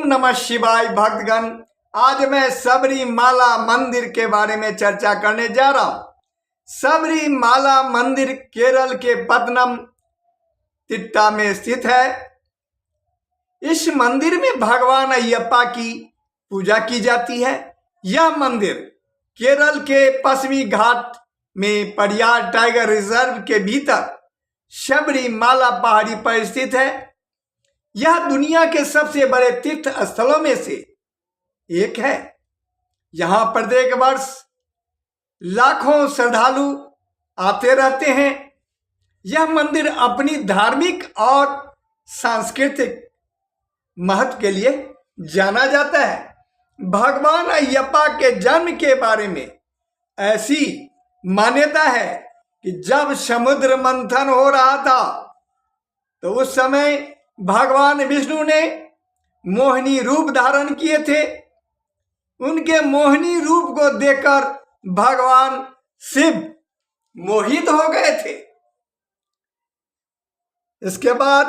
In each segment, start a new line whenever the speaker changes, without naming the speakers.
नमः शिवाय भक्तगण। आज मैं सबरीमाला मंदिर के बारे में चर्चा करने जा रहा हूं। सबरीमाला मंदिर केरल के पत्तनम तिट्टा में स्थित है। इस मंदिर में भगवान अयप्पा की पूजा की जाती है। यह मंदिर केरल के पश्चिमी घाट में पेरियार टाइगर रिजर्व के भीतर सबरीमाला पहाड़ी पर स्थित है। यह दुनिया के सबसे बड़े तीर्थ स्थलों में से एक है। यहां प्रत्येक वर्ष लाखों श्रद्धालु आते रहते हैं। यह मंदिर अपनी धार्मिक और सांस्कृतिक महत्व के लिए जाना जाता है। भगवान अयप्पा के जन्म के बारे में ऐसी मान्यता है कि जब समुद्र मंथन हो रहा था तो उस समय भगवान विष्णु ने मोहिनी रूप धारण किए थे। उनके मोहिनी रूप को देखकर भगवान शिव मोहित हो गए थे। इसके बाद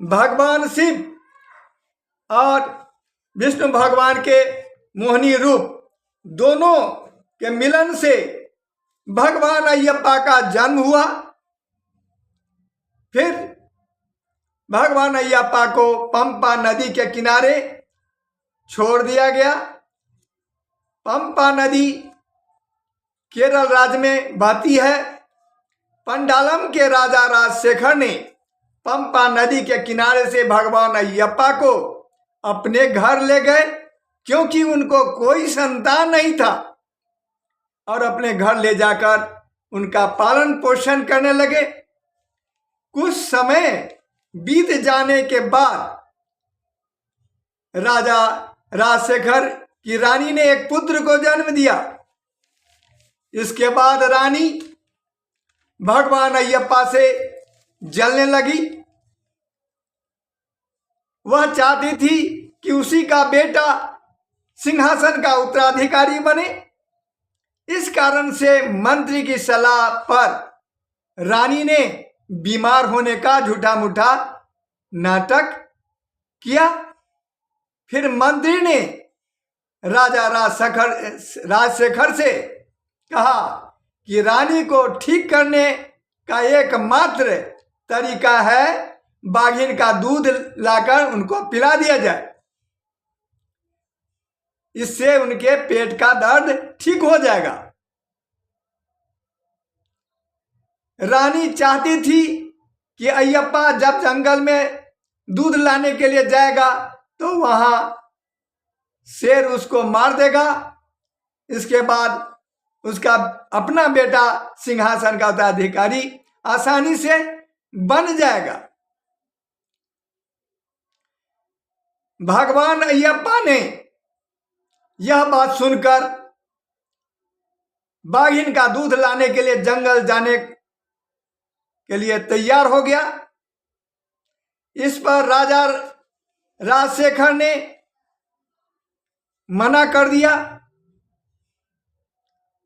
भगवान शिव और विष्णु भगवान के मोहिनी रूप दोनों के मिलन से भगवान अयप्पा का जन्म हुआ। फिर भगवान अयप्पा को पंपा नदी के किनारे छोड़ दिया गया। पंपा नदी केरल राज्य में बहती है। पंडालम के राजा राजशेखर ने पंपा नदी के किनारे से भगवान अयप्पा को अपने घर ले गए, क्योंकि उनको कोई संतान नहीं था, और अपने घर ले जाकर उनका पालन पोषण करने लगे। कुछ समय बीत जाने के बाद राजा राजशेखर की रानी ने एक पुत्र को जन्म दिया। इसके बाद रानी भगवान अयप्पा से जलने लगी। वह चाहती थी कि उसी का बेटा सिंहासन का उत्तराधिकारी बने। इस कारण से मंत्री की सलाह पर रानी ने बीमार होने का झूठा मूठा नाटक किया। फिर मंत्री ने राजा राजशेखर से कहा कि रानी को ठीक करने का एकमात्र तरीका है बाघिन का दूध लाकर उनको पिला दिया जाए। इससे उनके पेट का दर्द ठीक हो जाएगा। रानी चाहती थी कि अयप्पा जब जंगल में दूध लाने के लिए जाएगा तो वहां शेर उसको मार देगा। इसके बाद उसका अपना बेटा सिंहासन का उत्तराधिकारी आसानी से बन जाएगा। भगवान अयप्पा ने यह बात सुनकर बाघिन का दूध लाने के लिए जंगल जाने के लिए तैयार हो गया। इस पर राजा राजशेखर ने मना कर दिया।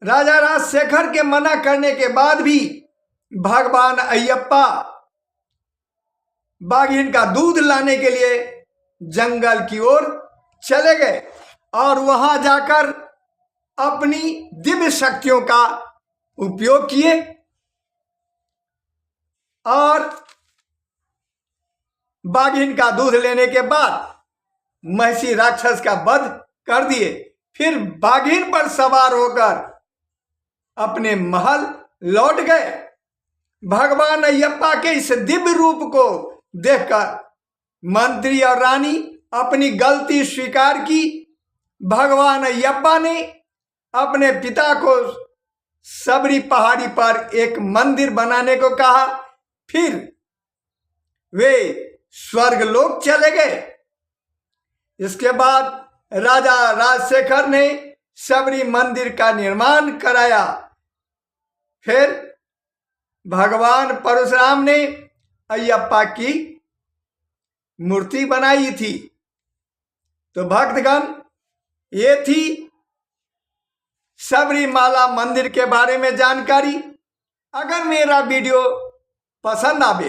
राजा राजशेखर के मना करने के बाद भी भगवान अयप्पा बाघिन का दूध लाने के लिए जंगल की ओर चले गए और वहां जाकर अपनी दिव्य शक्तियों का उपयोग किए और बाघिन का दूध लेने के बाद महिषी राक्षस का वध कर दिए। फिर बाघिन पर सवार होकर अपने महल लौट गए। भगवान अयप्पा के इस दिव्य रूप को देखकर मंत्री और रानी अपनी गलती स्वीकार की। भगवान अयप्पा ने अपने पिता को सबरी पहाड़ी पर एक मंदिर बनाने को कहा। फिर वे स्वर्गलोक चले गए। इसके बाद राजा राजशेखर ने सबरी मंदिर का निर्माण कराया। फिर भगवान परशुराम ने अयप्पा की मूर्ति बनाई थी। तो भक्तगण, ये थी सबरीमाला मंदिर के बारे में जानकारी। अगर मेरा वीडियो पसंद आवे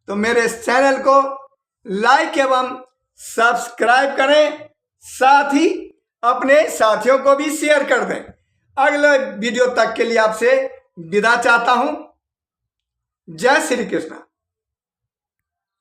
तो मेरे चैनल को लाइक एवं सब्सक्राइब करें, साथ ही अपने साथियों को भी शेयर कर दें। अगले वीडियो तक के लिए आपसे विदा चाहता हूं। जय श्री कृष्ण।